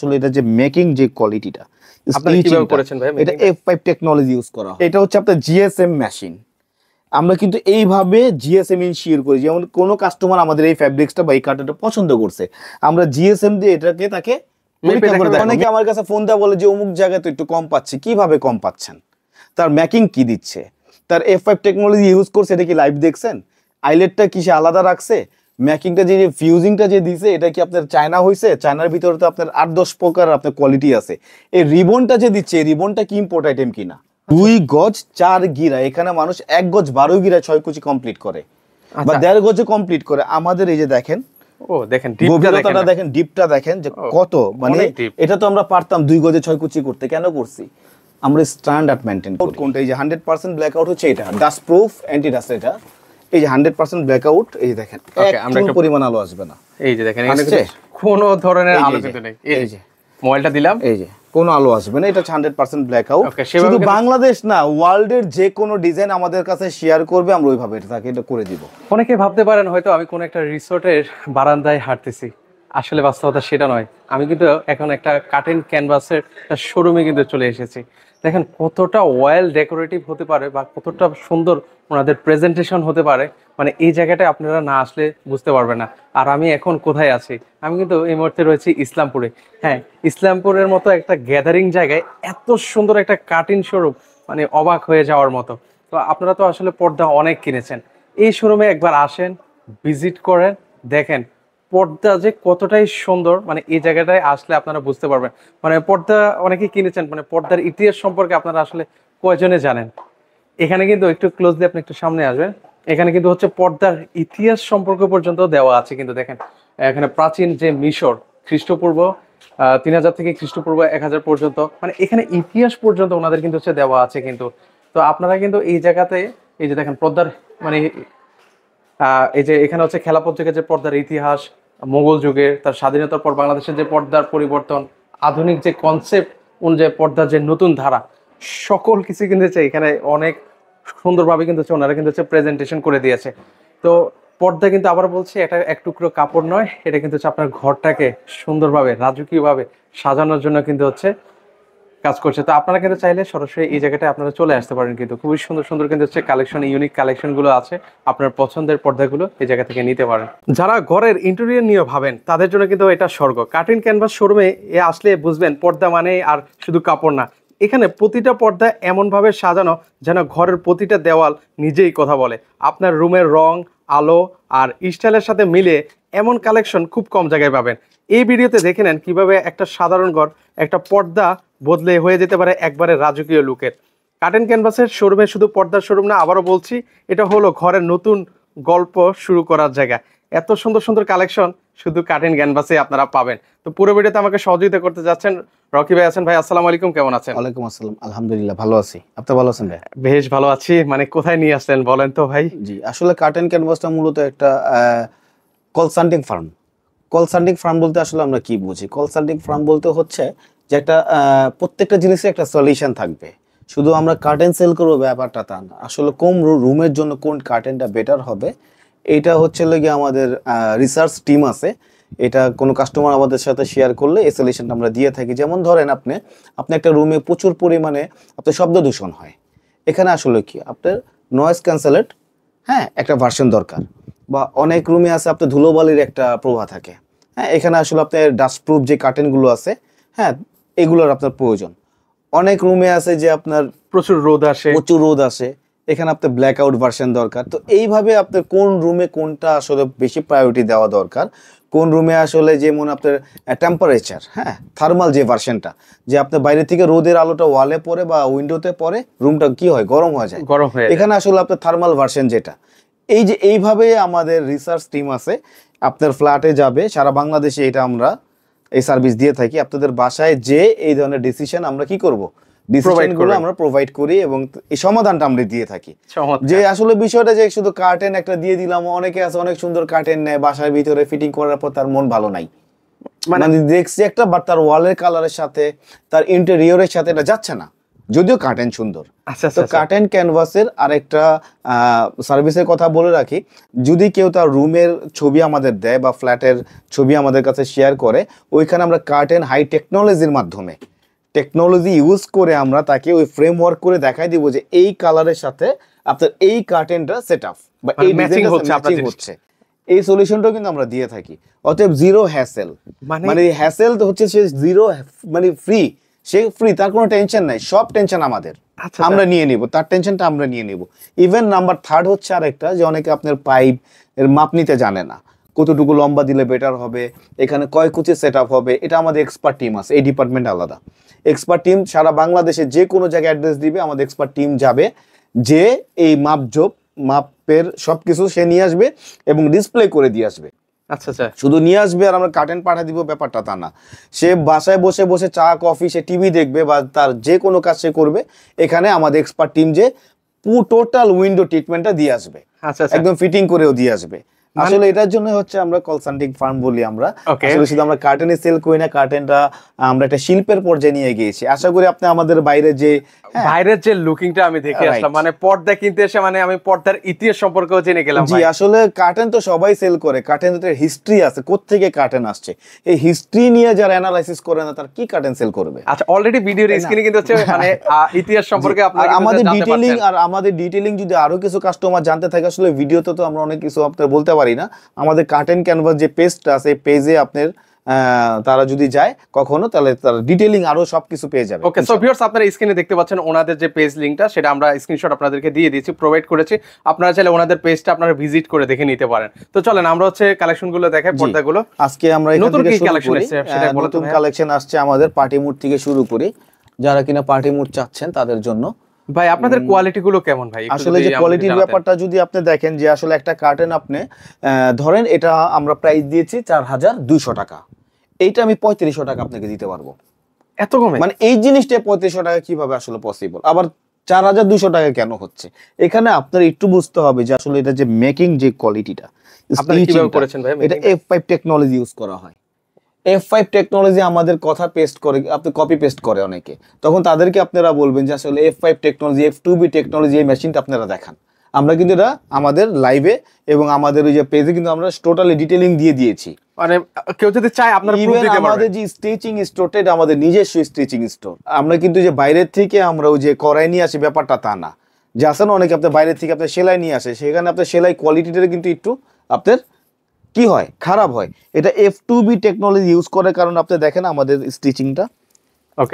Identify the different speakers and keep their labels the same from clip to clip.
Speaker 1: আসলে এটা যে মেকিং যে কোয়ালিটিটা
Speaker 2: আপনারা কিভাবে করেছেন ভাই?
Speaker 1: এটা F5 টেকনোলজি ইউজ করা হয়। এটা হচ্ছে আপনার জিএসএম মেশিন। আমরা কিন্তু এইভাবে জিএসএম ইনশিওর করি, যেমন কোনো কাস্টমার আমাদের এই ফ্যাব্রিক্সটা বা এই কার্টনটা পছন্দ করছে, আমরা জিএসএম দিয়ে এটাকে তাকে পরীক্ষা করে দেয়। অনেকে আমার কাছে ফোন দেওয়া বলে যে অমুক জায়গায় তো একটু কম পাচ্ছি। কিভাবে কম পাচ্ছেন? তার মেকিং কি দিচ্ছে, তার F5 টেকনোলজি ইউজ করছে, এটা কি লাইভ দেখছেন? আইলেটটা কি সে আলাদা রাখছে? মেকিংটা যে ফিউজিংটা যে দিছে এটা কি আপনার চায়না হয়েছে? চায়নার ভিতরে তো আপনার 8-10 প্রকার আপনার কোয়ালিটি আছে। এই রিবনটা যে দিচ্ছে, এই রিবনটা কি ইম্পোর্ট আইটেম কিনা? 2 গজ 4 গিরা, এখানে মানুষ 1 গজ 12 গিরা 6 কুচি কমপ্লিট করে বা 1.5 গজে কমপ্লিট করে। আমাদের এই যে দেখেন,
Speaker 2: ও দেখেন ডিপটা
Speaker 1: দেখেন, ডিপটা দেখেন যে কত, মানে এটা তো আমরা পারতাম 2 গজে 6 কুচি করতে, কেন করছি? আমরা স্ট্যান্ডার্ড মেইনটেইন করি। কোনটা এই যে 100% ব্ল্যাক আউট হচ্ছে, এটা ডাস্ট প্রুফ অ্যান্টি ডাস্ট। এটা এই যে 100% ব্ল্যাক আউট, এই যে দেখেন একটু পরিমাণ আলো আসবে না। এই যে দেখেন এখানে
Speaker 2: কোনো ধরনের আলো কিন্তু নেই। এই যে মোবাইলটা দিলাম, এই যে
Speaker 1: কোনো আলো আসবে না। এটা 100% ব্ল্যাক আউট। শুধু বাংলাদেশ না, ওয়ার্ল্ডের যে কোনো ডিজাইন আমাদের কাছে শেয়ার করবে, আমরা ওইভাবে এটাকে এটা করে দিব।
Speaker 2: অনেকে ভাবতে পারেন হয়তো আমি কোন একটা রিসোর্টের বারান্দায় হাঁটতেছি, আসলে বাস্তবতা সেটা নয়। আমি কিন্তু এখন একটা কার্টেন ক্যানভাসের শোরুমে কিন্তু চলে এসেছি। দেখেন কতটা ওয়েল ডেকোরেটিভ হতে পারে বা কতটা সুন্দর ওনাদের প্রেজেন্টেশন হতে পারে, মানে এই জায়গাটায় আপনারা না আসলে বুঝতে পারবেন না। আর আমি এখন কোথায় আছি? আমি কিন্তু এই মুহূর্তে রয়েছি ইসলামপুরে। হ্যাঁ, ইসলামপুরের মতো একটা গ্যাদারিং জায়গায় এত সুন্দর একটা কার্টেন শোরুম, মানে অবাক হয়ে যাওয়ার মতো। তো আপনারা তো আসলে পর্দা অনেক কিনেছেন, এই শোরুমে একবার আসেন, ভিজিট করেন, দেখেন পর্দা যে কতটাই সুন্দর। মানে এই জায়গাটায় আসলে আপনারা বুঝতে পারবেন, মানে পর্দা অনেকেই কিনেছেন, মানে পর্দার ইতিহাস সম্পর্কে আপনারা আসলে কয়জনে জানেন? এখানে কিন্তু একটু ক্লোজলি আপনি একটু সামনে আসবেন, এখানে কিন্তু হচ্ছে পর্দার ইতিহাস সম্পর্কে পর্যন্ত দেওয়া আছে। কিন্তু দেখেন এখানে প্রাচীন যে মিশর, খ্রিস্টপূর্ব 3000 থেকে খ্রিস্টপূর্ব 1000 পর্যন্ত, মানে এখানে ইতিহাস পর্যন্ত ওনাদের কিন্তু হচ্ছে দেওয়া আছে কিন্তু। তো আপনারা কিন্তু এই জায়গাতে এই যে দেখেন পর্দার মানে এই যে এখানে হচ্ছে খেলাপথ যুগের যে পর্দার ইতিহাস, মোগল যুগের, তার স্বাধীনতার পর বাংলাদেশের যে পর্দার পরিবর্তন, আধুনিক যে কনসেপ্ট অনুযায়ী পর্দার যে নতুন ধারা, সকল কিছু কিন্তু এখানে অনেক সুন্দরভাবে কিন্তু ওনারা কিন্তু প্রেজেন্টেশন করে দিয়েছে। তো পর্দা কিন্তু আবার বলছি, এটা এক টুকরো কাপড় নয়, এটা কিন্তু হচ্ছে আপনার ঘরটাকে সুন্দরভাবে রাজকীয়ভাবে সাজানোর জন্য কিন্তু হচ্ছে কাজ করছে। তো আপনারা কিন্তু চাইলে সরাসরি এই জায়গাটায় আপনারা চলে আসতে পারেন, কিন্তু খুবই সুন্দর সুন্দর কিন্তু হচ্ছে কালেকশন, ইউনিক কালেকশন গুলো আছে। আপনার পছন্দের পর্দাগুলো এই জায়গা থেকে নিতে পারেন। যারা ঘরের ইন্টেরিয়র নিয়ে ভাবেন তাদের জন্য কিন্তু এটা স্বর্গ। কার্টেন ক্যানভাস শোরুমে আসলে বুঝবেন পর্দা মানে আর শুধু কাপড় না, এখানে প্রতিটা পর্দা এমনভাবে সাজানো যেন ঘরের প্রতিটা দেওয়াল নিজেই কথা বলে। আপনার রুমের রং, আলো আর স্টাইলের সাথে মিলে এমন কালেকশন খুব কম জায়গায় পাবেন। এই ভিডিওতে দেখে নেন কিভাবে একটা সাধারণ ঘর একটা পর্দা বদলে হয়ে যেতে পারে একবারে রাজকীয় লুকের। কার্টেন ক্যানভাসের শোরুমে শুধু পর্দার শোরুম না, আবারও বলছি, এটা হলো ঘরের নতুন গল্প শুরু করার জায়গা। এত সুন্দর সুন্দর কালেকশন শুধু কার্টেন ক্যানভাসে আপনারা পাবেন। তো পুরো ভিডিওতে আমাকে সহযোগিতা করতে যাচ্ছেন রকি ভাই আছেন। ভাই আসসালামু আলাইকুম, কেমন আছেন?
Speaker 1: ওয়ালাইকুম আসসালাম, আলহামদুলিল্লাহ ভালো আছি। আপনি ভালো আছেন ভাই?
Speaker 2: বেশ ভালো আছি। মানে কোথায় নিয়ে আসলেন বলেন তো ভাই?
Speaker 1: জি, আসলে কার্টেন ক্যানভাসটা মূলত একটা কনসাল্টিং ফার্ম। কনসাল্টিং ফার্ম বলতে আসলে আমরা কি বুঝি? কনসাল্টিং ফার্ম বলতে হচ্ছে যে একটা প্রত্যেকটা জিনিসে একটা সলিউশন থাকবে। শুধু আমরা কার্টেন সেল করবো ব্যাপারটা তা না। আসলে কোন রুমের জন্য কোন কার্টেনটা বেটার হবে, এটা হচ্ছে গিয়ে আমাদের রিসার্চ টিম আছে। এটা কোনো কাস্টমার আমাদের সাথে শেয়ার করলে এই সলিউশনটা আমরা দিয়ে থাকি। যেমন ধরেন আপনি একটা রুমে প্রচুর পরিমাণে আপনার শব্দ দূষণ হয়, এখানে আসলে কি আপনার নয়েজ ক্যান্সেলেট, হ্যাঁ, একটা ভার্সন দরকার। বা অনেক রুমে আছে আপনার ধুলোবালির একটা প্রভাব থাকে, হ্যাঁ, এখানে আসলে আপনার ডাস্টপ্রুফ যে কার্টেনগুলো আছে, হ্যাঁ, এগুলোর আপনার প্রয়োজন। অনেক রুমে আছে যে আপনার
Speaker 2: প্রচুর রোদ আসে,
Speaker 1: এখানে আপনার ব্ল্যাক আউট ভার্সন দরকার। তো এইভাবে আপনার কোন রুমে কোনটা আসলে বেশি প্রায়োরিটি দেওয়া দরকার, কোন রুমে আসলে যেমন আপনার টেম্পারেচার, হ্যাঁ, থার্মাল যে ভার্সনটা, যে আপনার বাইরে থেকে রোদের আলোটা ওয়ালে পড়ে বা উইন্ডোতে পড়ে, রুমটা কি হয়, গরম হয়ে যায়। এখানে আসলে আপনার থার্মাল ভার্সন যেটা, এই যে এইভাবে আমাদের রিসার্চ টিম আছে, আপনার ফ্ল্যাটে যাবে, সারা বাংলাদেশে এটা আমরা এই সার্ভিস দিয়ে থাকি। আপনাদের বাসায় যে এই ধরনের ডিসিশন আমরা কি করব, ডিসিশনগুলো আমরা প্রোভাইড করি এবং এই সমাধানটা আমরা দিয়ে থাকি। যে আসলে বিষয়টা যে শুধু কার্টেন একটা দিয়ে দিলাম, অনেকে আছে অনেক সুন্দর কার্টেন নেয়, বাসার ভিতরে ফিটিং করার পর তার মন ভালো নাই, মানে দেখছি একটা, বাট তার ওয়ালের কালারের সাথে তার ইন্টেরিয়রের সাথে এটা যাচ্ছে না, যদিও কার্টেন সুন্দর।
Speaker 2: আচ্ছা
Speaker 1: তো কার্টেন ক্যানভাসের আরেকটা সার্ভিসের কথা বলে রাখি, যদি কেউ তার রুমের ছবি আমাদের দেয় বা ফ্ল্যাটের ছবি আমাদের কাছে শেয়ার করে, ওইখানে আমরা কার্টেন হাই টেকনোলজির মাধ্যমে টেকনোলজি ইউজ করে আমরা তাকে ওই ফ্রেমওয়ার্ক করে দেখাই দিব যে এই কালারের সাথে আপনার এই কার্টেনটা সেট আপ বা এই
Speaker 2: ম্যাচিং হচ্ছে
Speaker 1: হচ্ছে, এই সলিউশনটাও কিন্তু আমরা দিয়ে থাকি। অতএব জিরো হ্যাসেল, মানে হ্যাসেল তো হচ্ছে সে জিরো, মানে ফ্রি, সে ফ্রি, তার কোনো টেনশন নাই, সব টেনশন আমাদের, আমরা নিয়ে নিব, তার টেনশনটা আমরা নিয়ে নিব। ইভেন নাম্বার থার্ড হচ্ছে আরেকটা, যে অনেকে আপনার পাইপ এর মাপ নিতে জানে না, কতটুকু লম্বা দিলে বেটার হবে, এখানে কয় কুচি সেট আপ হবে, এটা আমাদের এক্সপার্ট টিম আছে, এই ডিপার্টমেন্ট আলাদা এক্সপার্ট টিম, সারা বাংলাদেশে যে কোনো জায়গায় অ্যাড্রেস দিবে আমাদের এক্সপার্ট টিম যাবে, যে এই মাপের সবকিছু সে নিয়ে আসবে এবং ডিসপ্লে করে দিয়ে আসবে।
Speaker 2: আচ্ছা আচ্ছা,
Speaker 1: শুধু নিয়ে আসবে আর আমরা কার্টেন পাঠিয়ে দিব, ব্যাপারটা তা না। সে বাসায় বসে বসে চা কফি, সে টিভি দেখবে বা তার যে কোনো কাজ সে করবে, এখানে আমাদের এক্সপার্ট টিম যে টোটাল উইন্ডো ট্রিটমেন্টটা দিয়ে আসবে,
Speaker 2: আচ্ছা
Speaker 1: একদম ফিটিং করেও দিয়ে আসবে। আসলে এটার জন্য হচ্ছে আমরা কলসান্টিং ফার্ম বলি আমরা। আসলে শুধু আমরা কার্টেনে সেল করি না, কার্টেনটা আমরা একটা শিল্পের পর্যায়ে নিয়ে গিয়েছি। আশা করি আপনি আমাদের বাইরের যে
Speaker 2: লুকিংটা আমি দেখে আসলাম, মানে পর্দা কিনতে এসে মানে আমি পর্দার ইতিহাস সম্পর্কেও জেনে গেলাম।
Speaker 1: জি, আসলে কার্টেন তো সবাই সেল করে, কার্টেনের হিস্ট্রি আছে, কোত্থেকে কার্টেন আসছে, এই হিস্ট্রি নিয়ে যারা অ্যানালাইসিস করে না, তার কি কার্টেন সেল করবে?
Speaker 2: আচ্ছা, অলরেডি ভিডিওর স্ক্রিনে কিন্তু হচ্ছে মানে ইতিহাস সম্পর্কে আপনারা
Speaker 1: আমাদের ডিটেইলিং যদি আরো কিছু কাস্টমার জানতে থাকে, আসলে ভিডিওতে তো আমরা অনেক কিছু আপনাদের বলতে পারি না। আমাদের কার্টেন ক্যানভাস যে পেজটা আছে, পেজে আপনার তারা যদি যায় কখনো, তাহলে তার ডিটেইলিং আরো সবকিছু পেয়ে যাবে।
Speaker 2: ওকে, সো ভিউয়ার্স, আপনারা স্ক্রিনে দেখতে পাচ্ছেন ওনাদের যে পেজ লিংকটা, সেটা আমরা স্ক্রিনশট আপনাদেরকে দিয়ে দিয়েছি, প্রোভাইড করেছি। আপনারা চাইলে ওনাদের পেজটা আপনারা ভিজিট করে দেখে নিতে পারেন। তো চলেন আমরা হচ্ছে কালেকশনগুলো দেখাই, পর্দাগুলো।
Speaker 1: আজকে আমরা এখান থেকে শুরু করি, নতুন কালেকশন আসছে আমাদের, পার্টি মুড থেকে শুরু করি, যারা কিনা পার্টি মুড চাচ্ছেন তাদের জন্য।
Speaker 2: ভাই, আপনাদের কোয়ালিটি গুলো কেমন ভাই?
Speaker 1: আসলে যে কোয়ালিটির ব্যাপারটা যদি আপনি দেখেন, যে আসলে একটা কার্টেন আপনি ধরেন, এটা আমরা প্রাইস দিয়েছি 4200 টাকা, এইটা আমি 3500 টাকা আপনাকে দিতে পারবো।
Speaker 2: এত কমে? মানে
Speaker 1: এই জিনিসটা 3500 টাকা কিভাবে আসলে পসিবল, আবার 4200 টাকা কেন হচ্ছে? এখানে আপনার একটু বুঝতে হবে যে আসলে এটা যে মেকিং যে কোয়ালিটিটা
Speaker 2: আপনারা কিভাবে করেছেন ভাই?
Speaker 1: এটা F5 টেকনোলজি ইউজ করা হয়। F5 টেকনোলজি আমাদের কথা পেস্ট করে, আপনি কপি পেস্ট করে অনেকে, তখন তাদেরকে আপনারা বলবেন যে আসলে F5 টেকনোলজি, F2B টেকনোলজি, এই মেশিনটা আপনারা দেখান। আমরা কিন্তু এটা আমাদের লাইভে এবং আমাদের ওই যে পেজে কিন্তু আমরা টোটালি ডিটেইলিং দিয়ে দিয়েছি।
Speaker 2: মানে কেউ যদি চায় আপনারা প্রুফ দিতে পারবেন।
Speaker 1: আমাদের যে স্টিচিং স্টোরটা, এটা আমাদের নিজস্ব স্টিচিং স্টোর। আমরা কিন্তু যে বাইরের থেকে আমরা ওই যে করাই নিয়ে আসি, ব্যাপারটা তা না। যে আসেন অনেকে আপনার বাইরের থেকে আপনার সেলাই নিয়ে আসে, সেখানে আপনার সেলাই কোয়ালিটিটা কিন্তু একটু আপনার কি হয়, খারাপ হয়। এটা F2B টেকনোলজি ইউজ করে, কারণ আপনি দেখেন আমাদের স্টিচিংটা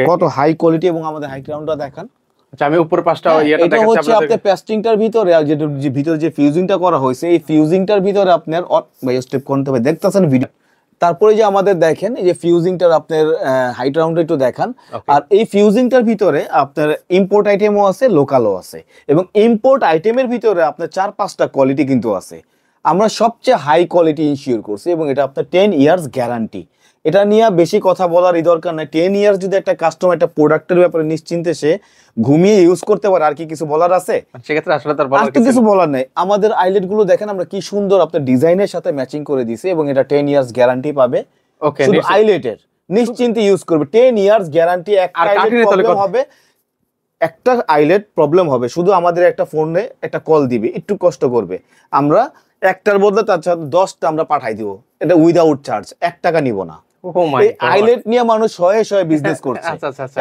Speaker 1: কত হাই কোয়ালিটি এবং আমাদের হাই গ্রাউন্ডটা দেখান।
Speaker 2: আচ্ছা, আমি উপর পাশটা এটা
Speaker 1: দেখাচ্ছি আপনাদের। আপনি পেস্টিংটার ভিতরে যে ভিতরে যে ফিউজিংটা করা হয়েছে, এই ফিউজিংটার ভিতরে আপনার ভাই স্টেপ করতে হবে, দেখতেছেন ভিডিও। তারপরে যে আমাদের দেখেন এই যে ফিউজিংটার আপনার হাইট রাউন্ডে একটু দেখান। আর এই ফিউজিংটার ভিতরে আপনার ইম্পোর্ট আইটেমও আছে, লোকালও আছে, এবং ইম্পোর্ট আইটেমের ভিতরে আপনার 4-5টা কোয়ালিটি কিন্তু আছে। আমরা সবচেয়ে হাই কোয়ালিটি ইনশিওর করছি এবং এটা আপনার 10 ইয়ার্স গ্যারান্টি। এটা নিয়ে বেশি কথা বলারই দরকার নাই। 10 ইয়ার্স যদি একটা কাস্টমার একটা প্রোডাক্টের ব্যাপারে নিশ্চিন্তে সে ঘুমিয়ে ইউজ করতে পারে, আর কি কিছু বলার আছে?
Speaker 2: সেক্ষেত্রে আসলে তার বলার
Speaker 1: কিছু বলার নেই। আমাদের আইলেট গুলো দেখেন আমরা কি সুন্দর আপনার ডিজাইনের সাথে ম্যাচিং করে দিয়েছি, এবং এটা 10 ইয়ার্স গ্যারান্টি পাবে। শুধু আইলেটের নিশ্চিন্তে ইউজ করবে, 10 ইয়ার্স গ্যারান্টি। একটা আইলেট প্রবলেম হবে, শুধু আমাদের একটা ফোনে একটা কল দিবে, একটু কষ্ট করবে, আমরা একটার বদলে তার 10টা আমরা পাঠাই দিব, এটা উইদাউট চার্জ, 1 টাকা নিব না। আইলেট নিয়ে মানুষ শয়ে বিজনেস করছে।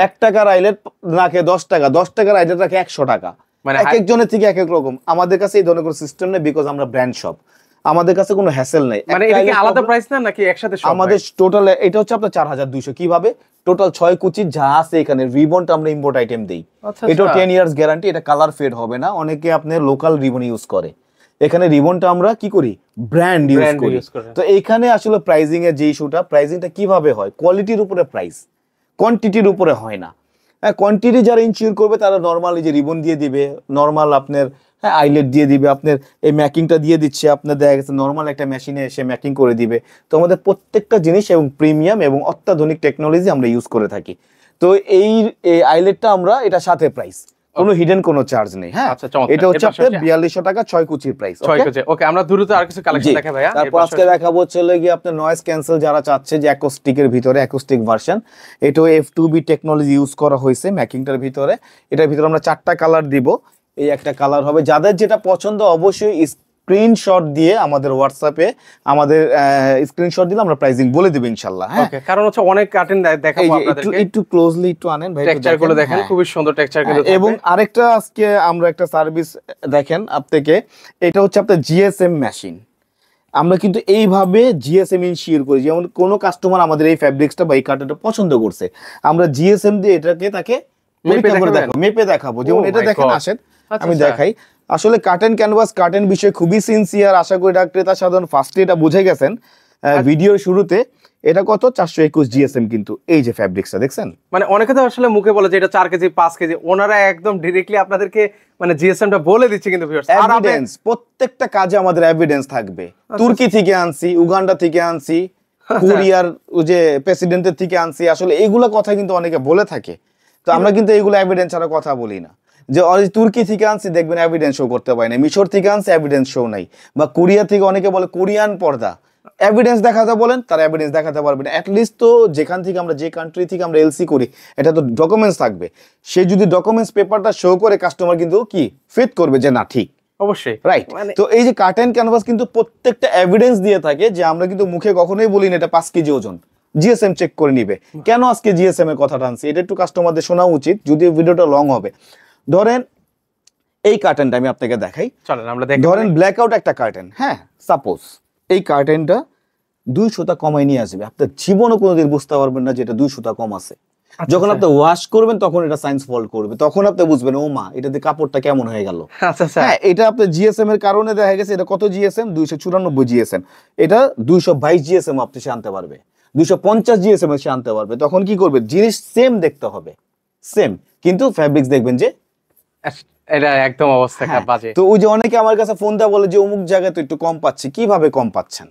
Speaker 1: 1 টাকার আইলেট রাখে 10 টাকা, 10 টাকার আইলেট রাখে 100 টাকা। মানে এক একজনের থেকে এক এক রকম। আমাদের কাছে এই ধরনের কোনো সিস্টেম নেই, বিকজ আমরা ব্র্যান্ড শপ, আমাদের কাছে কোনো হ্যাসেল নাই।
Speaker 2: মানে এটা কি আলাদা প্রাইস না নাকি একসাথে সব?
Speaker 1: আমাদের টোটাল এটা হচ্ছে আপনার 4200। কিভাবে? টোটাল 6 কুচি যা আছে এখানে, রিবনটা আমরা ইম্পোর্ট আইটেম দেই। এটা 10 ইয়ার্স গ্যারান্টি, এটা কালার ফেড হবে না। অনেকে আপনার লোকাল রিবন ইউজ করে, এখানে রিবনটা আমরা কি করি, ব্র্যান্ড ইউজ করি। তো এইখানে আসলে প্রাইজিং এর যে ইস্যুটা, প্রাইজিংটা কিভাবে হয়, কোয়ালিটির উপরে প্রাইস, কোয়ান্টিটির উপরে হয় না। হ্যাঁ, কোয়ান্টিটি যারা ইনশিওর করবে তারা নর্মালি যে রিবন দিয়ে দিবে, নর্মাল আপনার আইলেট দিয়ে দিবে, আপনার এই ম্যাকিংটা দিয়ে দিচ্ছে, আপনার দেখা গেছে নর্মাল একটা মেশিনে এসে ম্যাকিং করে দিবে। তো আমাদের প্রত্যেকটা জিনিস এবং প্রিমিয়াম এবং অত্যাধুনিক টেকনোলজি আমরা ইউজ করে থাকি। তো এই আইলেটটা আমরা এটা সাথে প্রাইস, কোনো হিডেন কোনো চার্জ নেই। হ্যাঁ,
Speaker 2: আচ্ছা, চমৎকার।
Speaker 1: এটা হচ্ছে
Speaker 2: এর পাশাপাশি
Speaker 1: আপনার 4200 টাকা 6 কুচির প্রাইস।
Speaker 2: 6 কেজি। ওকে, আমরা দ্রুত আর কিছু কালেকশন দেখাই ভাইয়া।
Speaker 1: তারপর আজকে দেখাবো চলে গিয়ে আপনার নয়েজ ক্যান্সেল যারা চাচ্ছে যে অ্যাকোস্টিকের ভিতরে অ্যাকোস্টিক ভার্সন, এটাও F2B টেকনোলজি ইউজ করা হয়েছে ম্যাকিংটার ভিতরে। এটার ভিতরে আমরা 4টা কালার দিব, এই একটা কালার হবে। যাদের যেটা পছন্দ অবশ্যই স্ক্রিনশট দিয়ে আমাদের হোয়াটসঅ্যাপে আমাদের স্ক্রিনশট দিলে আমরা প্রাইসিং বলে দেব ইনশাআল্লাহ। হ্যাঁ,
Speaker 2: ওকে, কারণ হচ্ছে অনেক কার্টেন দেখাবো আপনাদেরকে।
Speaker 1: একটু ক্লোজলি একটু আনেন ভাই,
Speaker 2: টেক্সচার গুলো দেখেন, খুবই সুন্দর টেক্সচার গুলো।
Speaker 1: এবং আরেকটা আজকে আমরা একটা সার্ভিস দেখেন আপনাকে, এটা হচ্ছে আপনার জিএসএম মেশিন। আমরা কিন্তু এইভাবে জিএসএম ইনশিওর করি, যেমন কোনো কাস্টমার আমাদের এই ফ্যাব্রিক্সটা বা এই কার্টনটা পছন্দ করছে, আমরা জিএসএম দিয়ে এটাকে তাকে মেপে দেখাবো। যেমন এটা দেখেন, আসেন আমি দেখাই। আসলে কার্টেন ক্যানভাস কার্টেন বিষয়ে খুবই সিনসিয়ার, আশা করি ক্রেতা সাধারণ ফার্স্টে এটা বুঝে গেছেন ভিডিওর শুরুতে। এটা কত 421 জিএসএম, কিন্তু এই যে ফ্যাব্রিক্সটা দেখছেন,
Speaker 2: মানে অনেকে তো আসলে মুখে বলে যে এটা 4 কেজি 5 কেজি, ওনারা একদম ডাইরেক্টলি আপনাদেরকে মানে জিএসএমটা বলে দিচ্ছে কিন্তু ভিউয়ার্স।
Speaker 1: এভিডেন্স প্রত্যেকটা কাজে আমাদের এভিডেন্স থাকবে। তুর্কি থেকে আনছি, উগান্ডা থেকে আনছি, কোরিয়ার যে প্রেসিডেন্টের থেকে আনছি, আসলে এইগুলা কথা কিন্তু অনেকে বলে থাকে। তো আমরা কিন্তু এইগুলো এভিডেন্স ছাড়া কথা বলি না। যে তুর্কি থেকে আনছি দেখবেন এভিডেন্স শো করতে পারি না, মিশর থেকে আনছি এভিডেন্স শো নাই, বা কোরিয়া থেকে অনেকে বলে কোরিয়ান পর্দা এভিডেন্স দেখাতে বলেন, তারা এভিডেন্স দেখাতে পারবে না। অ্যাটলিস্ট তো যেখান থেকে আমরা যে কান্ট্রি থেকে আমরা এলসি করি এটা তো ডকুমেন্টস থাকবে। সে যদি ডকুমেন্টস পেপারটা শো করে কাস্টমার কিন্তু কি ফিট করবে যে না ঠিক,
Speaker 2: অবশ্যই
Speaker 1: রাইট। তো এই যে কার্টেন ক্যানভাস কিন্তু প্রত্যেকটা এভিডেন্স দিয়ে থাকে, যে আমরা কিন্তু মুখে কখনোই বলি না এটা 5 কেজি ওজন, জিএসএম চেক করে নিবে। কেন আজকে জিএসএম এর কথা টানছি, এটা একটু কাস্টমারদের শোনা উচিত, যদিও ভিডিওটা লং হবে। ধরেন এই কার্টেনটা আমি আপনাকে দেখাই,
Speaker 2: চলেন আমরা দেখি।
Speaker 1: ধরেন ব্ল্যাক আউট একটা কার্টেন, হ্যাঁ সাপোজ এই কার্টেনটা 2 সুতা কমাই নিয়ে আসবে, আপনার জীবনও কোনোদিন বুঝতে পারবেন না যে এটা 2 সুতা কম আছে। যখন আপনি ওয়াশ করবেন তখন এটা সাইন্স ফল্ট করবে, তখন আপনি বুঝবেন ও মা এটাতে কাপড়টা কেমন হয়ে গেল।
Speaker 2: আচ্ছা আচ্ছা,
Speaker 1: হ্যাঁ, এটা আপনার জিএসএম এর কারণে দেখা গেছে। এটা কত জিএসএম, 294 জিএসএম। এটা 222 জিএসএম আপনি সে আনতে পারবে, 250 জিএসএম সে আনতে পারবে। তখন কি করবে, জিনিস সেম দেখতে হবে, সেম, কিন্তু ফ্যাব্রিক্স দেখবেন যে
Speaker 2: এটা একদম অবস্থা খারাপ, বাজে।
Speaker 1: তো ওই যে অনেকে আমার কাছে ফোন দেওয়া বলে যে অমুক জায়গায় তো একটু কম পাচ্ছি, কিভাবে কম পাচ্ছেন,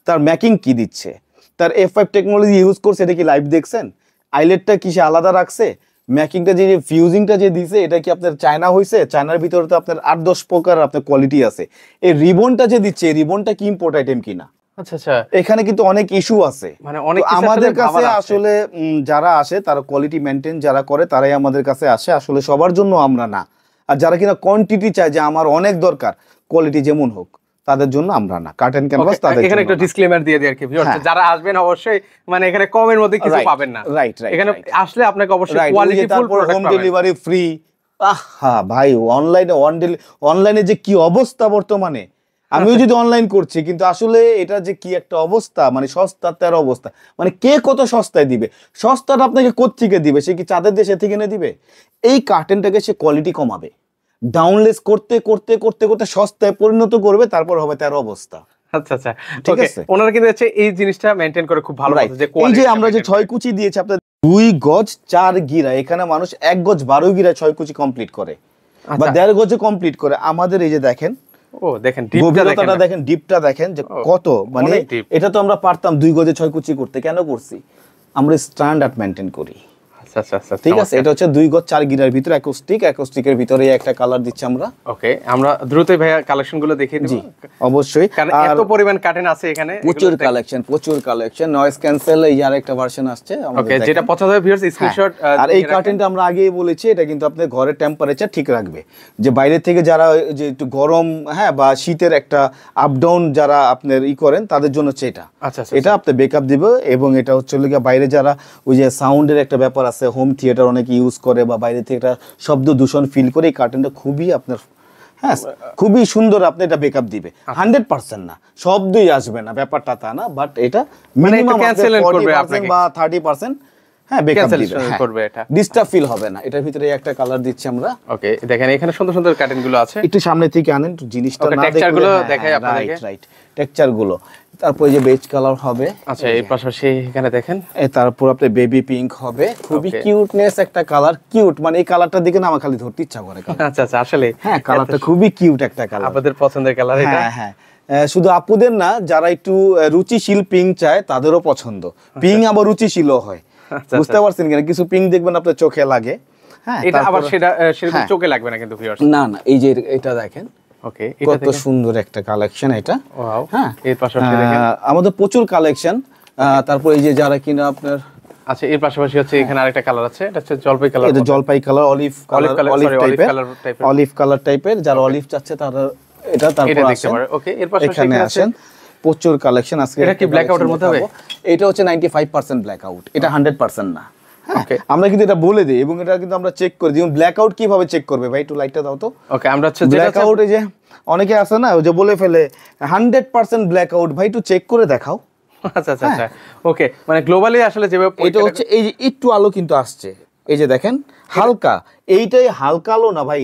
Speaker 1: তার ম্যাকিং কি দিচ্ছে, তার F5 টেকনোলজি ইউজ করছে, এটা কি লাইভ দেখছেন, আইলেটটা কি সে আলাদা রাখছে, ম্যাকিংটা যে ফিউজিংটা যে দিছে এটা কি আপনার চায়না হয়েছে, চায়নার ভিতরে তো আপনার 8-10 প্রকার আপনার কোয়ালিটি আছে। এই রিবনটা যে দিচ্ছে, এই রিবনটা কি ইম্পোর্ট আইটেম কিনা,
Speaker 2: আচ্ছা আচ্ছা,
Speaker 1: এখানে কিন্তু অনেক ইস্যু আছে।
Speaker 2: মানে অনেক
Speaker 1: আমাদের কাছে আসলে যারা আসে তারা কোয়ালিটি মেনটেন যারা করে তারাই আমাদের কাছে আসে, আসলে সবার জন্য আমরা না। আর যারা কিনা কোয়ান্টিটি চায় যে আমার অনেক দরকার, কোয়ালিটি যেমন হোক, তাদের জন্য আমরা না। কার্টেন ক্যানভাস তাদের
Speaker 2: এখানে একটা ডিসক্লেমার দিয়ে দিই আর কি ভিউয়ার্স, যারা আসবেন অবশ্যই মানে এখানে কমের মধ্যে কিছু পাবেন না।
Speaker 1: রাইট,
Speaker 2: এখানে আসলে আপনাকে অবশ্যই quality full product
Speaker 1: home delivery free. আহা ভাই, অনলাইনে যে কি অবস্থা বর্তমানে, আমিও যদি অনলাইন করছি কিন্তু আসলে এটা যে কি একটা অবস্থা, মানে সস্তার তেরো অবস্থা, মানে কে কত সস্তায় দিবে, সস্তাটা আপনাকে কোত্থেকে দিবে, সে কি চাঁদের দেশে থেকে এনে দিবে। এই কার্টেনটাকে সে কোয়ালিটি কমাবে, ডাউনলেস করতে করতে করতে করতে সস্তায় পরিণত করবে, তারপর হবে তেরো অবস্থা।
Speaker 2: আচ্ছা আচ্ছা, ঠিক আছে। ওনারা কিন্তু হচ্ছে এই জিনিসটা মেইনটেইন করে খুব ভালো, যে
Speaker 1: এই যে আমরা যে 6 কুচি দিয়েছি আপনাদের 2 গজ 4 গিরা, এখানে মানুষ 1 গজ 12 গিরা 6 কুচি কমপ্লিট করে, বা 1.5 গজে কমপ্লিট করে। আমাদের এই যে দেখেন,
Speaker 2: ও দেখেন ডিপটা
Speaker 1: দেখেন, ডিপটা দেখেন যে কত, মানে এটা তো আমরা পারতাম 2 গজে 6 কুচি করতে, কেন করছি, আমরা স্ট্যান্ডার্ড মেইনটেইন করি।
Speaker 2: আচ্ছা আচ্ছা,
Speaker 1: ঠিক আছে। এটা হচ্ছে 2 গজ 4 গিরার ভিতরে অ্যাকোস্টিকের ভিতরে একটা কালার দিচ্ছি আমরা।
Speaker 2: ওকে, আমরা দ্রুতই ভাইয়া কালেকশন গুলো দেখিয়ে দিব।
Speaker 1: অবশ্যই,
Speaker 2: কারণ এত পরিমাণ কার্টেন আছে এখানে,
Speaker 1: প্রচুর কালেকশন। নয়েজ ক্যান্সেল এই আরেকটা ভার্সন আসছে আমাদের।
Speaker 2: ওকে, যেটা পছন্দ হবে ভিউয়ার্স স্ক্রিনশট।
Speaker 1: আর এই কার্টেনটা আমরা আগেই বলেছি, এটা কিন্তু আপনার ঘরের টেম্পারেচার ঠিক রাখবে, যে বাইরে থেকে যারা যে একটু গরম, হ্যাঁ, বা শীতের একটা আপ ডাউন যারা আপনার করেন তাদের জন্য হচ্ছে এটা।
Speaker 2: আচ্ছা,
Speaker 1: এটা আপনার ব্যাকআপ দিবে, এবং এটা হচ্ছে বাইরে যারা ওই যে সাউন্ডের একটা ব্যাপার আছে, হোম থিয়েটার অনেকে ইউজ করে, বা বাইরে থেকে একটা শব্দ দূষণ ফিল করে, এই কার্টেনটা খুবই আপনার, হ্যাঁ, খুবই সুন্দর, আপনি এটা ব্যাকআপ দিবে। 100% না, শব্দই আসবে না, ব্যাপারটা তা না, বাট এটা মিনিমাম 40% বা 30% হ্যাঁ ব্যাকআপ দিবে,
Speaker 2: করবে, এটা
Speaker 1: ডিস্টার্ব ফিল হবে না। এটার ভিতরে একটা কালার দিচ্ছি আমরা।
Speaker 2: ওকে, দেখেন এখানে সুন্দর সুন্দর কার্টেন গুলো আছে,
Speaker 1: একটু সামনে থেকে আনেন, একটু জিনিসটা না
Speaker 2: টেক্সচার গুলো দেখাই আপনাদেরকে।
Speaker 1: রাইট, টেক্সচার গুলো। তারপর যে বেজ কালার হবে,
Speaker 2: আচ্ছা এই পাশাপাশি এখানে দেখেন,
Speaker 1: তারপর আপনার বেবি পিঙ্ক হবে, খুবই কিউটনেস একটা কালার, কিউট, মানে এই কালারটার দিকে না আমার খালি ধরতে ইচ্ছা করে।
Speaker 2: আচ্ছা আচ্ছা, আসলে
Speaker 1: হ্যাঁ, কালারটা খুবই কিউট একটা কালার,
Speaker 2: আপনাদের পছন্দের কালার এটা।
Speaker 1: হ্যাঁ হ্যাঁ, শুধু আপুদের না, যারা একটু রুচিশীল পিঙ্ক চায় তাদেরও পছন্দ। পিঙ্ক আবার রুচিশীলও হয়, বুঝতে পারছেন কিনা, কিছু পিঙ্ক দেখবেন আপনার চোখে লাগে, হ্যাঁ,
Speaker 2: এটা আবার
Speaker 1: তারপরে-
Speaker 2: সেটা সেরকম
Speaker 1: হ্যাঁ।
Speaker 2: চোখে লাগবে না কিন্তু ভিউয়ার্স।
Speaker 1: না না, এই যে এটা দেখেন
Speaker 2: ওকে, এটা
Speaker 1: কত
Speaker 2: দেখেন,
Speaker 1: সুন্দর একটা কালেকশন এটা।
Speaker 2: ওয়াও।
Speaker 1: হ্যাঁ,
Speaker 2: এর পাশাপাশি দেখেন,
Speaker 1: আমাদের প্রচুর কালেকশন। তারপর এই যে যারা কিনা আপনার
Speaker 2: আচ্ছা এর পাশাপাশি হচ্ছে এখানে আরেকটা কালার আছে, এটা হচ্ছে জলপাই কালার।
Speaker 1: এটা জলপাই colour, olive
Speaker 2: Olive
Speaker 1: colour,
Speaker 2: color,
Speaker 1: olive
Speaker 2: sorry, olive
Speaker 1: টাইপের,
Speaker 2: color type এর।
Speaker 1: অলিভ কালার টাইপের, যারা অলিভ চাচ্ছে তারা এটা। তারপর
Speaker 2: এটা দেখতে
Speaker 1: আসেন
Speaker 2: পারে। ওকে, এর পাশাপাশি
Speaker 1: এখানে
Speaker 2: এখানে আছে
Speaker 1: আসেন, প্রচুর কালেকশন আজকে।
Speaker 2: এটা কি
Speaker 1: একটা
Speaker 2: black out এর
Speaker 1: collection
Speaker 2: মধ্যে হবে?
Speaker 1: দেখাবো। এটা হচ্ছে 95% ব্ল্যাক আউট, এটা 100% না। হ্যাঁ,
Speaker 2: Okay.
Speaker 1: আমরা কিন্তু এটা বলে দিই এবং এটা কিন্তু আমরা চেক করি। যেমন ব্ল্যাক আউট কিভাবে চেক করবে ভাই, একটু লাইটটা দাও তো।
Speaker 2: ওকে, আমরা হচ্ছে যেটা
Speaker 1: ব্ল্যাক আউট, এই যে অনেকে আছে না, ওই যে বলে ফেলে 100% ব্ল্যাক আউট, ভাই একটু চেক করে দেখাও।
Speaker 2: আচ্ছা আচ্ছা আচ্ছা, ওকে, মানে গ্লোবালি আসলে যেভাবে
Speaker 1: হ্যাঁ। এটা হচ্ছে এই যে একটু আলো কিন্তু আসছে, এই যে দেখেন হালকা, এইটাই হালকা আলো না ভাই।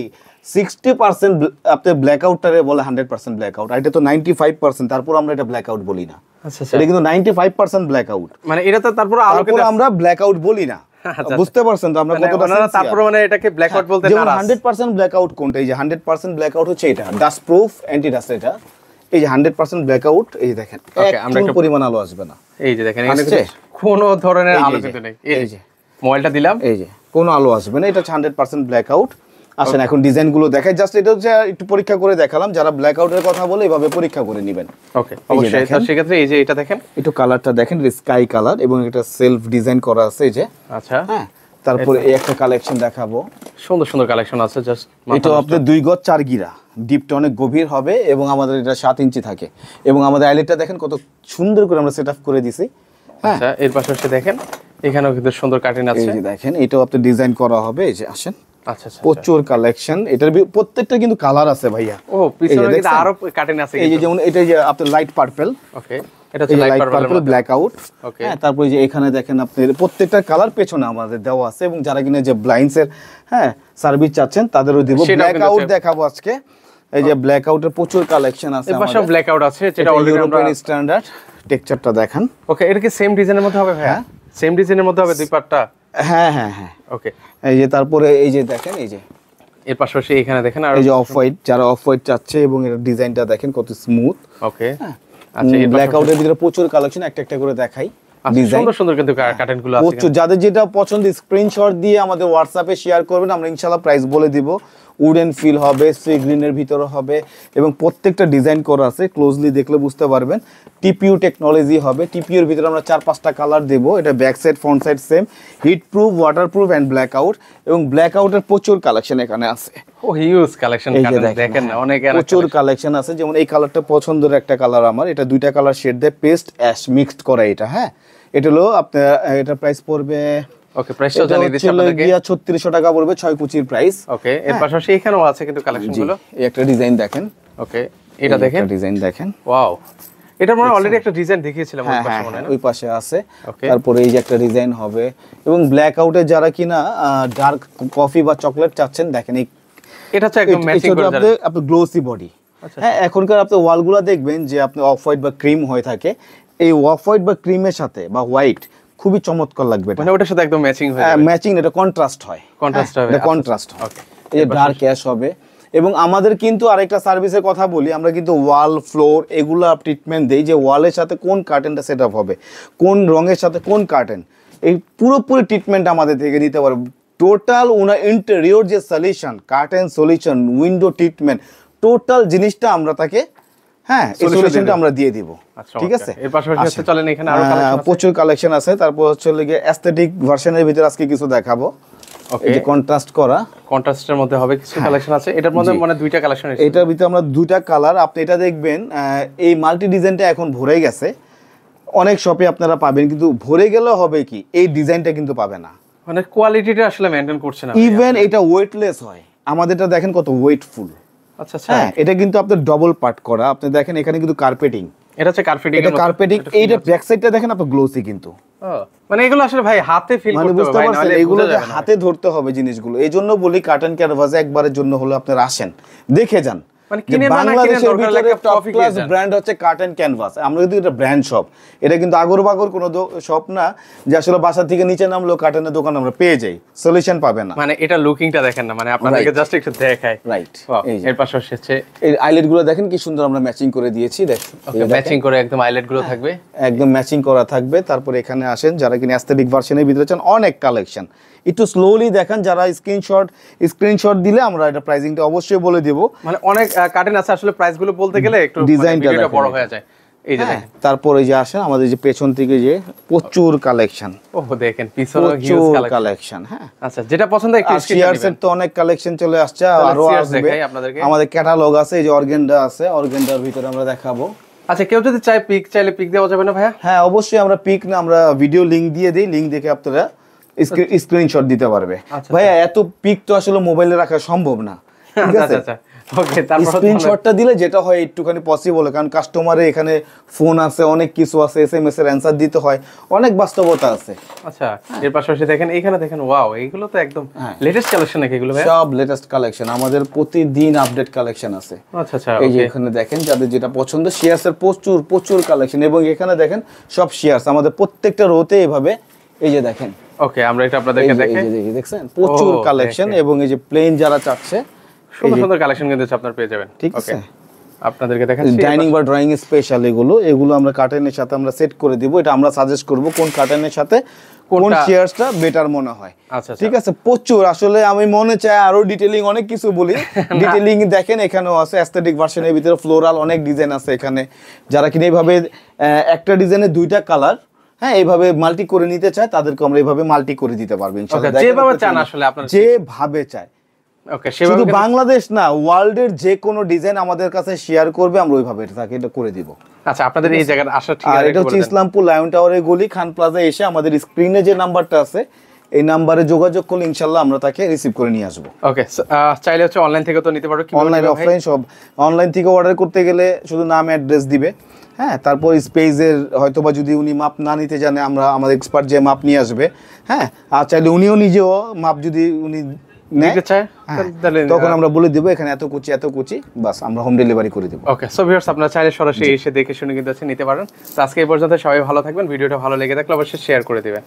Speaker 1: 60% আপনার ব্ল্যাক আউটটারে বলে 100% ব্ল্যাক আউট, এটা তো 95%, তারপর আমরা এটা ব্ল্যাক আউট বলি না।
Speaker 2: আচ্ছা আচ্ছা,
Speaker 1: এটা কিন্তু 95% ব্ল্যাক আউট,
Speaker 2: মানে এটা তো তারপর আলো
Speaker 1: তারপর
Speaker 2: কিন্তু
Speaker 1: আমরা ব্ল্যাক আউট বলি না।
Speaker 2: আচ্ছা,
Speaker 1: বুঝতে পারছেন তো আমরা
Speaker 2: মানে
Speaker 1: কতটা
Speaker 2: ওনারা
Speaker 1: sincere?
Speaker 2: তারপর মানে এটাকে ব্ল্যাক আউট বলতে
Speaker 1: যেমন
Speaker 2: নারাজ।
Speaker 1: 100% ব্ল্যাক আউট কোনটা, এই যে 100% ব্ল্যাক আউট হচ্ছে এটা, ডাস্ট প্রুফ, অ্যান্টি ডাস্ট। এটা এই যে 100% ব্ল্যাক আউট, এই যে দেখেন
Speaker 2: Okay, আমরা
Speaker 1: একটু
Speaker 2: একটা-
Speaker 1: পরিমাণ আলো আসবে না।
Speaker 2: এই যে দেখেন, এখানে
Speaker 1: আসছে?
Speaker 2: কিন্তু কোনো ধরনের
Speaker 1: এই যে,
Speaker 2: আলো
Speaker 1: এই যে,
Speaker 2: কিন্তু নেই।
Speaker 1: এই
Speaker 2: এই
Speaker 1: যে।
Speaker 2: যে মোবাইলটা দিলাম,
Speaker 1: এই যে কোনো আলো আসবে না, এটা হচ্ছে 100% ব্ল্যাক আউট। আসেন এখন ডিজাইন গুলো দেখাই, জাস্ট এটা হচ্ছে একটু পরীক্ষা করে দেখালাম। যারা ব্ল্যাক আউটের কথা বলে এভাবে পরীক্ষা করে নেবেন।
Speaker 2: ওকে অবশ্যই।
Speaker 1: দেখেন।
Speaker 2: তো সেক্ষেত্রে এই যে এটা দেখেন,
Speaker 1: একটু কালারটা দেখেন, স্কাই কালার এবং এটা সেলফ ডিজাইন করা আছে, এই যে।
Speaker 2: আচ্ছা
Speaker 1: হ্যাঁ, তারপরে এই একটা কালেকশন দেখাবো।
Speaker 2: সুন্দর সুন্দর কালেকশন আছে, জাস্ট
Speaker 1: এটা আপনার 2 গজ 4 গিরা, ডিপটা অনেক গভীর হবে এবং আমাদের এটা 7 ইঞ্চি থাকে এবং আমাদের আইলেটটা দেখেন কত সুন্দর করে আমরা সেট আপ করে দিছি। হ্যাঁ,
Speaker 2: আচ্ছা এর পাশাপাশি দেখেন এখানেও কিন্তু সুন্দর কাটিং
Speaker 1: এই
Speaker 2: আছে।
Speaker 1: যে দেখেন এটাও আপনার ডিজাইন করা হবে, এই যে আসেন।
Speaker 2: আচ্ছা আচ্ছা,
Speaker 1: প্রচুর কালেকশন, এটার প্রত্যেকটা কিন্তু কালার আছে ভাইয়া।
Speaker 2: ও পিছনে কিন্তু
Speaker 1: দেখছেন?
Speaker 2: আরো কাটিং আছে
Speaker 1: এই যে
Speaker 2: কিন্তু।
Speaker 1: যেমন এটা যে আপনার লাইট পার্পল,
Speaker 2: ওকে, এটা হচ্ছে light purple
Speaker 1: black out.
Speaker 2: Okay.
Speaker 1: হ্যাঁ, তারপরে যে এখানে দেখেন আপনার প্রত্যেকটা কালার পেছনে আমাদের দেওয়া আছে এবং যারা কিনা যে ব্লাইন্ডস এর সার্ভিস চাচ্ছেন তাদেরও দিব।
Speaker 2: সেটাও
Speaker 1: ব্ল্যাক
Speaker 2: কিন্তু
Speaker 1: আউট
Speaker 2: আছে।
Speaker 1: দেখাবো আজকে। এই যে ব্ল্যাক আউটের প্রচুর কালেকশন আছে
Speaker 2: এর পাশে
Speaker 1: আমাদের।
Speaker 2: ব্ল্যাক আউট আছে, যেটা
Speaker 1: এটা
Speaker 2: অলরেডি আমরা।
Speaker 1: ইউরোপিয়ান স্ট্যান্ডার্ড টেক্সচারটা দেখেন।
Speaker 2: ওকে, এটা কি সেম ডিজাইনের মধ্যে হবে ভাইয়া? সেম ডিজাইনের মধ্যে হবে দুই পার্টটা?
Speaker 1: হ্যাঁ হ্যাঁ হ্যাঁ,
Speaker 2: ওকে,
Speaker 1: এই যে তারপরে এই যে দেখেন, এই যে
Speaker 2: এর পাশাপাশি এখানে দেখেন আর
Speaker 1: এই যে অফ হোয়াইট, যারা অফ হোয়াইট চাচ্ছে এবং এর ডিজাইনটা দেখেন কত স্মুথ।
Speaker 2: ওকে, আচ্ছা এর
Speaker 1: ব্ল্যাক
Speaker 2: পাশাপাশি
Speaker 1: আউটের ভিতরে প্রচুর কালেকশন, একটা একটা করে দেখাই
Speaker 2: আচ্ছা,
Speaker 1: ডিজাইন।
Speaker 2: সুন্দর সুন্দর কিন্তু কার্টেন গুলো আছে
Speaker 1: প্রচুর, যাদের যেটা পছন্দ স্ক্রিনশট দিয়ে আমাদের হোয়াটসঅ্যাপে শেয়ার করবেন, আমরা ইনশাআল্লাহ প্রাইস বলে দিব। উডেন ফিল হবে, সি গ্রিনের ভিতরে হবে এবং প্রত্যেকটা ডিজাইন করা আছে, ক্লোজলি দেখলে বুঝতে পারবেন। টিপিইউ টেকনোলজি হবে, টিপিইউর ভিতরে আমরা 4-5টা কালার দেব। এটা back side front side same, heat proof, water proof and black out এবং ব্ল্যাক আউটের প্রচুর কালেকশন এখানে আছে।
Speaker 2: ও হিউজ কালেকশন
Speaker 1: এই যে
Speaker 2: কার্টেন দেখেন না, অনেক
Speaker 1: প্রচুর কালেকশন আছে। যেমন এই কালারটা পছন্দের একটা কালার আমার, এটা 2টা কালার শেড দিয়ে পেস্ট অ্যাশ মিক্সড করা এটা। হ্যাঁ, এটা হলো আপনার, এটা প্রাইস পড়বে,
Speaker 2: ওকে প্রাইসটা
Speaker 1: এটা
Speaker 2: জানিয়ে দিচ্ছি
Speaker 1: হচ্ছে
Speaker 2: আপনাদেরকে।
Speaker 1: গিয়া 3600 টাকা পড়বে, 6 কুচির প্রাইস।
Speaker 2: ওকে, এর পাশাপাশি এখানেও আছে কিন্তু কালেকশন গুলো।
Speaker 1: এই একটা ডিজাইন দেখেন,
Speaker 2: ওকে, এটা দেখেন,
Speaker 1: ডিজাইন দেখেন।
Speaker 2: ওয়াও, এটা মনে অলরেডি একটা ডিজাইন দেখিয়েছিলাম ওই
Speaker 1: হ্যাঁ
Speaker 2: পাশে
Speaker 1: হ্যাঁ
Speaker 2: মনে হয় না?
Speaker 1: ওই পাশে আছে।
Speaker 2: Okay.
Speaker 1: তারপরে এই যে একটা ডিজাইন হবে এবং ব্ল্যাক আউটে যারা কিনা ডার্ক কফি বা চকলেট চাচ্ছেন, দেখেন এই
Speaker 2: এটা হচ্ছে একদম ম্যাচিং করে যাবে।
Speaker 1: আপনার গ্লোসি বডি।
Speaker 2: আচ্ছা।
Speaker 1: হ্যাঁ, এখনকার আপনি ওয়ালগুলো দেখবেন যে আপনি অফ হোয়াইট বা ক্রিম হয়ে থাকে, এই অফ হোয়াইট বা ক্রিমের সাথে বা হোয়াইট খুবই চমৎকার লাগবে।
Speaker 2: মানে ওটার সাথে একদম ম্যাচিং হয়ে যাবে।
Speaker 1: ম্যাচিং, এটা কন্ট্রাস্ট হয়,
Speaker 2: Contrast হবে,
Speaker 1: এটা
Speaker 2: আচ্ছা,
Speaker 1: কন্ট্রাস্ট হয়।
Speaker 2: okay.
Speaker 1: এই যে ডার্ক অ্যাশ হবে এবং আমাদের কিন্তু আরেকটা সার্ভিসের কথা বলি, আমরা কিন্তু ওয়াল ফ্লোর এগুলো ট্রিটমেন্ট দেই, যে ওয়ালের সাথে কোন কার্টেনটা সেট আপ হবে, কোন রঙের সাথে কোন কার্টেন, এই পুরোপুরি ট্রিটমেন্ট আমাদের থেকে নিতে পারবে। টোটাল ওনার ইন্টেরিয়র যে solution, curtain solution, window treatment, total জিনিসটা আমরা তাকে, হ্যাঁ, এই
Speaker 2: Solution
Speaker 1: সলিউশনটা
Speaker 2: দিয়ে
Speaker 1: আমরা দিয়ে দিব।
Speaker 2: আচ্ছা,
Speaker 1: ঠিক
Speaker 2: okay.
Speaker 1: আছে,
Speaker 2: এর পাশাপাশি হচ্ছে চলেন এখানে আরো
Speaker 1: হ্যাঁ,
Speaker 2: কালেকশন আছে।
Speaker 1: প্রচুর কালেকশন আছে। তারপর হচ্ছে লেগে অ্যাস্থেটিক ভার্সনের ভিতরে আজকে কিছু দেখাবো,
Speaker 2: ওকে,
Speaker 1: এই যে কন্ট্রাস্ট করা।
Speaker 2: কন্ট্রাস্টের মধ্যে হবে কিছু কালেকশন আছে, এটার মধ্যে মানে দুইটা কালেকশন আছে।
Speaker 1: এটার ভিতরে আমরা 2টা কালার, আপনি এটা দেখবেন এই মাল্টি ডিজাইনটা এখন ভরে গেছে, অনেক শপে আপনারা পাবেন, কিন্তু ভরে গেলে হবে কি এই ডিজাইনটা কিন্তু পাবে না।
Speaker 2: মানে কোয়ালিটিটা আসলে মেইনটেইন করছে না।
Speaker 1: ইভেন এটা ওয়েটলেস হয়, আমাদেরটা দেখেন কত ওয়েটফুল।
Speaker 2: আচ্ছা আচ্ছা,
Speaker 1: হ্যাঁ, এটা কিন্তু আপনার ডবল পার্ট করা, আপনি দেখেন এখানে কিন্তু কার্পেটিং,
Speaker 2: এটা হচ্ছে কার্পেটিং।
Speaker 1: এটা কার্পেটিং, এইটা ব্যাক সাইডটা দেখেন আপনার গ্লোসি কিন্তু।
Speaker 2: মানে এগুলো আসলে ভাই হাতে ফিল
Speaker 1: মানে
Speaker 2: করতে
Speaker 1: বুঝতে
Speaker 2: হবে ভাই,
Speaker 1: পারছেন,
Speaker 2: নাহলে
Speaker 1: এগুলো
Speaker 2: বোঝা যাবে না।
Speaker 1: হাতে ধরতে হবে জিনিসগুলো। এই জন্য বলি কার্টেন ক্যানভাসে একবারের জন্য হলো আপনারা আসেন, দেখে যান,
Speaker 2: মানে
Speaker 1: যে
Speaker 2: কিনে বা না কিনে
Speaker 1: বাংলাদেশের
Speaker 2: দরকার
Speaker 1: ভিতরে
Speaker 2: লাগলে
Speaker 1: টপ
Speaker 2: কফি
Speaker 1: ক্লাস
Speaker 2: খেয়ে যান।
Speaker 1: ব্র্যান্ড হচ্ছে কার্টেন ক্যানভাস। আমরা কিন্তু এটা ব্র্যান্ড শপ, এটা কিন্তু আগর বাগর কোনো শপ না যে আসলে বাসা থেকে নিচে নামলেও কার্টেনের দোকান আমরা পেয়ে যাই, সলিউশন পাবে না।
Speaker 2: মানে এটা লুকিংটা দেখেন না, মানে আপনাদেরকে জাস্ট একটু দেখাই।
Speaker 1: রাইট,
Speaker 2: Wow, এর পাশে হচ্ছে
Speaker 1: এই আইলেট গুলো দেখেন কি সুন্দর আমরা ম্যাচিং করে দিয়েছি, দেখেন
Speaker 2: ম্যাচিং করে একদম আইলেট গুলো থাকবে।
Speaker 1: একদম ম্যাচিং করা থাকবে। তারপরে এখানে আসেন যারা কিনা অ্যাস্থেটিক ভার্সনের ভিতরে চান, অনেক কালেকশন। একটু স্লোলি দেখেন, যারা স্ক্রিনশট দিলে আমরা এটা প্রাইসিংটা অবশ্যই বলে দেব।
Speaker 2: মানে অনেক কার্টেন আছে, আসলে প্রাইস গুলো বলতে গেলে একটু
Speaker 1: ডিজাইনটা
Speaker 2: ভিডিওটা
Speaker 1: দেখেন
Speaker 2: বড়
Speaker 1: এটা।
Speaker 2: হয়ে যায়। এই যে দেখেন,
Speaker 1: তারপরে যে আসেন আমাদের যে পেছন থেকে যে প্রচুর কালেকশন,
Speaker 2: ওহ দেখেন পিছনে হিউজ
Speaker 1: প্রচুর
Speaker 2: কালেকশন।
Speaker 1: কালেকশন। হ্যাঁ,
Speaker 2: আচ্ছা, যেটা পছন্দ একটু
Speaker 1: আর
Speaker 2: স্ক্রিনশট
Speaker 1: শিয়ারসের তো অনেক কালেকশন চলে আসছে,
Speaker 2: তাহলে
Speaker 1: আরো
Speaker 2: Sears
Speaker 1: আসবে।
Speaker 2: দেখাই আপনাদেরকে।
Speaker 1: আমাদের ক্যাটালগ আছে, এই যে অর্গেন্ডা আছে, অর্গেন্ডার ভিতরে আমরা দেখাবো।
Speaker 2: আচ্ছা, কেউ যদি চায় পিক, চাইলে পিক দেওয়া যাবে না ভাইয়া?
Speaker 1: হ্যাঁ অবশ্যই, আমরা পিক না, আমরা ভিডিও লিংক দিয়ে দিই, লিংক দেখে আপনারা স্ক্রিনশট দিতে পারবে।
Speaker 2: আচ্ছা,
Speaker 1: ভাইয়া এত পিক তো আসলে মোবাইলে রাখা সম্ভব না, ঠিক আছে?
Speaker 2: আচ্ছা, ওকে, তারপর
Speaker 1: স্ক্রিনশটটা দিলে যেটা হয় একটুখানি পসিবল, কারণ কাস্টমারের এখানে ফোন আছে, অনেক কিছু আছে, এসএমএস এর অ্যানসার দিতে হয়, অনেক বাস্তবতা আছে।
Speaker 2: আচ্ছা, এর পাশাপাশি দেখেন এখানে দেখেন, ওয়াও, এইগুলো তো একদম লেটেস্ট কালেকশন নাকি এগুলো ভাই?
Speaker 1: সব লেটেস্ট কালেকশন, আমাদের প্রতিদিন আপডেট কালেকশন আছে।
Speaker 2: আচ্ছা আচ্ছা,
Speaker 1: এই যে
Speaker 2: ওকে।
Speaker 1: এখানে দেখেন যাদের যেটা পছন্দ, শেয়ারস এর প্রচুর প্রচুর কালেকশন, এবং এখানে দেখেন সব শেয়ারস আমাদের প্রত্যেকটা রোতে এভাবে, এই যে দেখেন,
Speaker 2: ওকে, আমরা এটা আপনাদেরকে দেখাই।
Speaker 1: এই যে দেখছেন প্রচুর কালেকশন, এবং এই যে প্লেন যারা চাচ্ছে
Speaker 2: সুন্দর সুন্দর কালেকশন কিন্তু আপনারা পেয়ে যাবেন।
Speaker 1: ঠিক
Speaker 2: ওকে,
Speaker 1: আছে,
Speaker 2: আপনাদেরকে দেখেন
Speaker 1: ডাইনিং বা ড্রয়িং স্পেশাল এগুলো আমরা কার্টেনের সাথে আমরা সেট করে দিব। এটা আমরা সাজেস্ট করব কোন কার্টেনের সাথে কোন চেয়ারসটা বেটার মনে হয়।
Speaker 2: আচ্ছা,
Speaker 1: ঠিক আছে, প্রচুর আসলে আমি মনে চাই আরো ডিটেইলিং অনেক কিছু বলি। ডিটেইলিং দেখেন এখানেও আছে, অ্যাস্থেটিক ভার্সনের ভিতরে ফ্লোরাল অনেক ডিজাইন আছে এখানে। যারা কিনা এইভাবে একটা ডিজাইনের দুইটা কালার, হ্যাঁ এইভাবে মাল্টি করে নিতে চায়, তাদেরকে আমরা এইভাবে মাল্টি করে দিতে পারবো ইনশাআল্লাহ।
Speaker 2: ওকে, যেভাবে চান আসলে আপনারা,
Speaker 1: যেভাবে চায়।
Speaker 2: ওকে,
Speaker 1: শুধু
Speaker 2: সেভাবে
Speaker 1: বাংলাদেশ না, ওয়ার্ল্ডের যে কোনো ডিজাইন আমাদের কাছে শেয়ার করবে, আমরা ওইভাবে তাকে এটা করে দিব।
Speaker 2: আচ্ছা, আপনাদের এই জায়গাটা আসা ঠিক
Speaker 1: আর
Speaker 2: আছে?
Speaker 1: এটা হচ্ছে ইসলামপুর লায়ন টাওয়ারের গলি, খান প্লাজা এসে আমাদের স্ক্রিনে যে নাম্বারটা আছে এই নাম্বারে যোগাযোগ করলে ইনশাআল্লাহ আমরা তাকে রিসিভ করে নিয়ে আসবো।
Speaker 2: ওকে, চাইলে হচ্ছে অনলাইন থেকে তো নিতে পারো, কি
Speaker 1: অনলাইন অফলাইন সব। অনলাইন থেকে অর্ডার করতে গেলে শুধু নাম অ্যাড্রেস দিবে, হ্যাঁ, তারপর স্পেসের হয়তোবা যদি উনি মাপ না নিতে জানে, আমরা আমাদের এক্সপার্ট যে মাপ নিয়ে আসবে, হ্যাঁ, আর চাইলে উনিও নিজেও মাপ যদি উনি
Speaker 2: নিতে চায় তাহলে
Speaker 1: তখন আমরা বলে দেবো এখানে এত কুচি, বাস আমরা হোম ডেলিভারি করে দেবো।
Speaker 2: ওকে, সো ভিউয়ার্স, আপনারা চাইলে সরাসরি এসে দেখে শুনে কিন্তু নিতে পারেন। তো আজকে এই পর্যন্ত, সবাই ভালো থাকবেন। ভিডিওটা ভালো লেগে থাকলে অবশ্যই শেয়ার করে দিবেন।